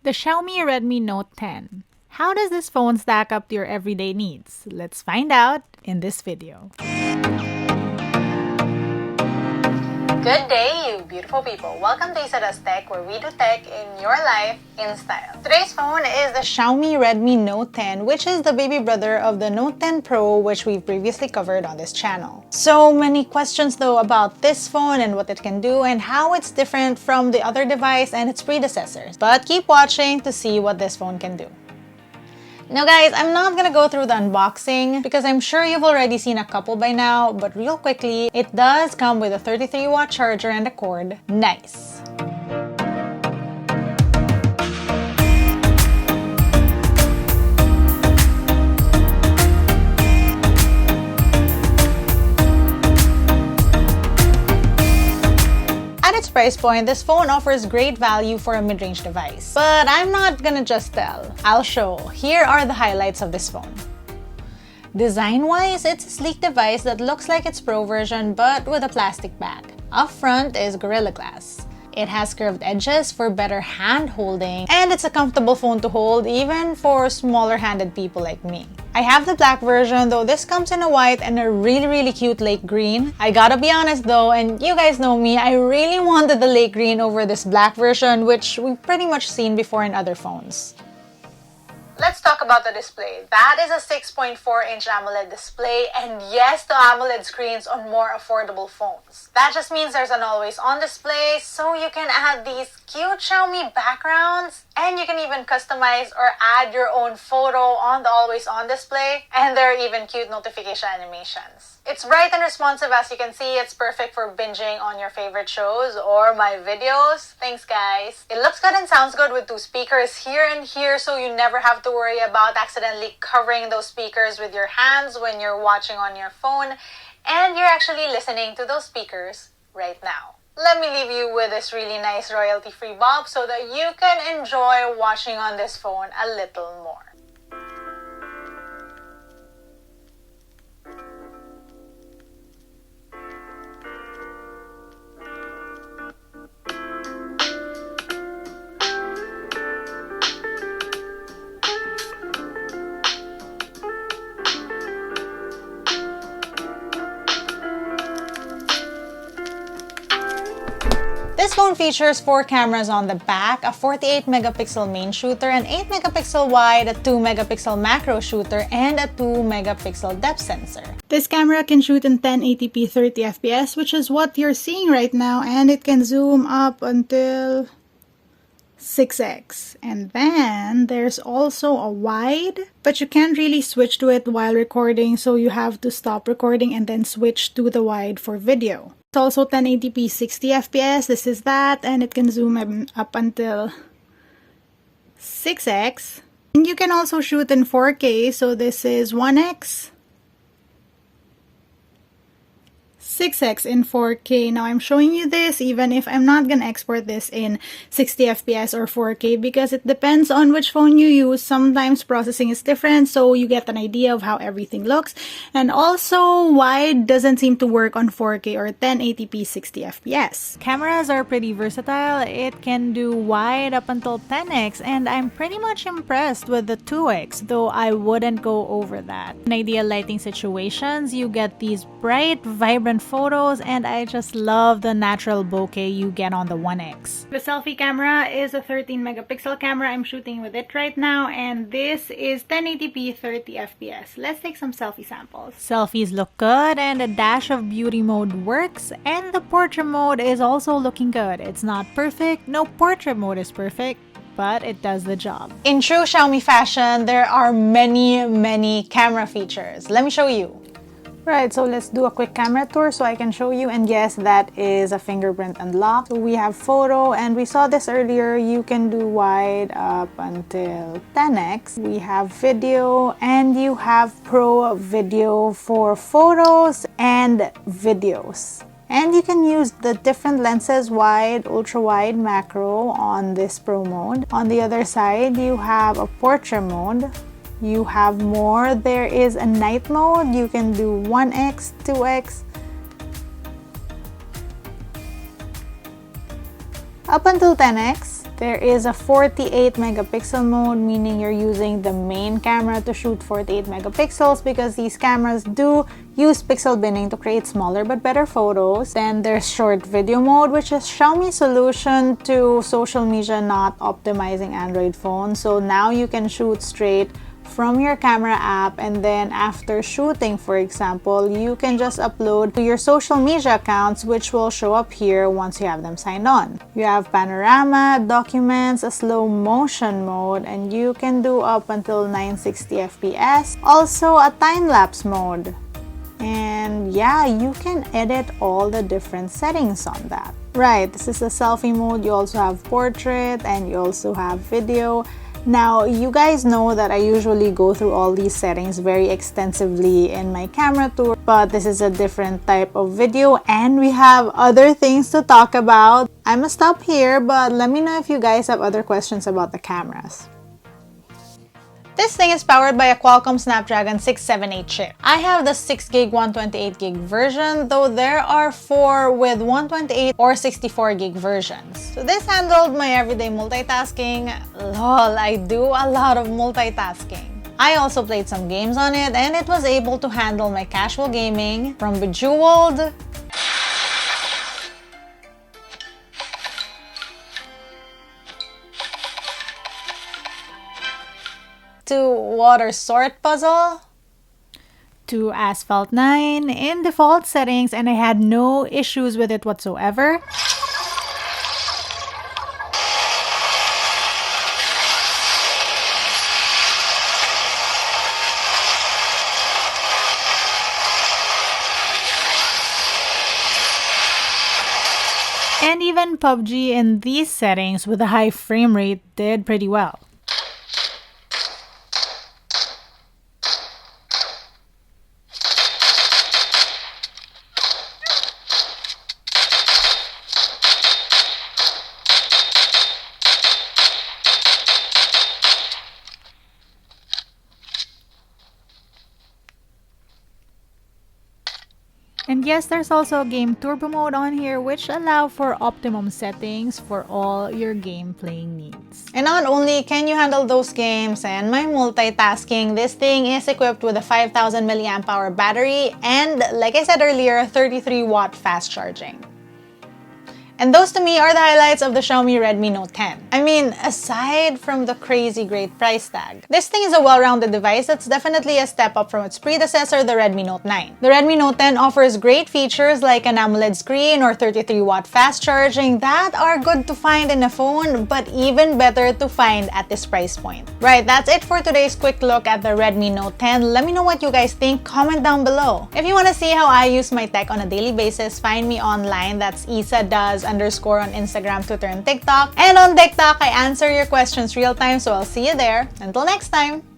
The Xiaomi Redmi Note 10. How does this phone stack up to your everyday needs? Let's find out in this video. Good day, you beautiful people. Welcome to LAZADA's Tech, where we do tech in your life in style. Today's phone is the Xiaomi Redmi Note 10, which is the baby brother of the Note 10 Pro, which we've previously covered on this channel. So many questions though about this phone and what it can do and how it's different from the other device and its predecessors. But keep watching to see what this phone can do. Now guys, I'm not gonna go through the unboxing because I'm sure you've already seen a couple by now, but real quickly, it does come with a 33-watt charger and a cord. Nice! At its price point, this phone offers great value for a mid-range device. But I'm not gonna just tell, I'll show. Here are the highlights of this phone. Design-wise, it's a sleek device that looks like its Pro version but with a plastic back. Up front is Gorilla Glass. It has curved edges for better hand-holding, and it's a comfortable phone to hold even for smaller-handed people like me. I have the black version, though this comes in a white and a really cute lake green. I gotta be honest though, and you guys know me, I really wanted the lake green over this black version, which we've pretty much seen before in other phones. Let's talk about the display. That is a 6.4-inch AMOLED display, and yes to AMOLED screens on more affordable phones. That just means there's an always-on display, so you can add these cute Xiaomi backgrounds, and you can even customize or add your own photo on the always-on display, and there are even cute notification animations. It's bright and responsive, as you can see. It's perfect for binging on your favorite shows or my videos. Thanks guys. It looks good and sounds good with two speakers here and here, so you never have to worry about accidentally covering those speakers with your hands when you're watching on your phone, and you're actually listening to those speakers right now. Let me leave you with this really nice royalty-free bob so that you can enjoy watching on this phone a little more. This phone features 4 cameras on the back, a 48-megapixel main shooter, an 8-megapixel wide, a 2-megapixel macro shooter, and a 2-megapixel depth sensor. This camera can shoot in 1080p 30fps, which is what you're seeing right now, and it can zoom up until 6x. And then there's also a wide, but you can't really switch to it while recording, so you have to stop recording and then switch to the wide for video. It's also 1080p 60fps, this is that, and it can zoom up until 6x. And you can also shoot in 4K, so this is 1x, 6x in 4K. Now I'm showing you this even if I'm not gonna export this in 60fps or 4K because it depends on which phone you use. Sometimes processing is different, so you get an idea of how everything looks. And also, wide doesn't seem to work on 4K or 1080p 60fps. Cameras are pretty versatile. It can do wide up until 10x, and I'm pretty much impressed with the 2x, though I wouldn't go over that. In ideal lighting situations, you get these bright, vibrant photos, and I just love the natural bokeh you get on the 1x. The selfie camera is a 13-megapixel camera. I'm shooting with it right now, and this is 1080p 30fps. Let's take some selfie samples. Selfies look good, and a dash of beauty mode works, and the portrait mode is also looking good. It's not perfect. No portrait mode is perfect, but it does the job. In true Xiaomi fashion, there are many camera features. Let me show you. Right, so let's do a quick camera tour so I can show you, and yes, that is a fingerprint unlock. So we have photo, and we saw this earlier, you can do wide up until 10x. We have video, and you have Pro video for photos and videos. And you can use the different lenses, wide, ultra wide, macro on this Pro mode. On the other side, you have a portrait mode. You have more. There is a night mode. You can do 1x, 2x, up until 10x. There is a 48 megapixel mode, meaning you're using the main camera to shoot 48 megapixels because these cameras do use pixel binning to create smaller but better photos. Then there's short video mode, which is Xiaomi's solution to social media not optimizing Android phones. So now you can shoot straight from your camera app, and then after shooting, for example, you can just upload to your social media accounts, which will show up here once you have them signed on. You have panorama, documents, a slow motion mode, and you can do up until 960 FPS. Also a time-lapse mode. And yeah, you can edit all the different settings on that. Right, this is the selfie mode. You also have portrait and you also have video. Now, you guys know that I usually go through all these settings very extensively in my camera tour, but this is a different type of video and we have other things to talk about. I'm gonna stop here, but let me know if you guys have other questions about the cameras. This thing is powered by a Qualcomm Snapdragon 678 chip. I have the 6GB 128GB version, though there are 4 with 128 or 64GB versions. So this handled my everyday multitasking. Lol, I do a lot of multitasking. I also played some games on it and it was able to handle my casual gaming from Bejeweled to Water Sort Puzzle to Asphalt 9 in default settings, and I had no issues with it whatsoever. And even PUBG in these settings with a high frame rate did pretty well. And yes, there's also a game turbo mode on here, which allow for optimum settings for all your game playing needs. And not only can you handle those games and my multitasking, this thing is equipped with a 5000 mAh battery and, like I said earlier, 33-watt fast charging. And those to me are the highlights of the Xiaomi Redmi Note 10. I mean, aside from the crazy great price tag, this thing is a well-rounded device that's definitely a step up from its predecessor, the Redmi Note 9. The Redmi Note 10 offers great features like an AMOLED screen or 33-watt fast charging that are good to find in a phone, but even better to find at this price point. Right, that's it for today's quick look at the Redmi Note 10. Let me know what you guys think, comment down below. If you want to see how I use my tech on a daily basis, find me online. That's LAZADA_ on Instagram, Twitter, and TikTok. And on TikTok, I answer your questions real time, so I'll see you there. Until next time!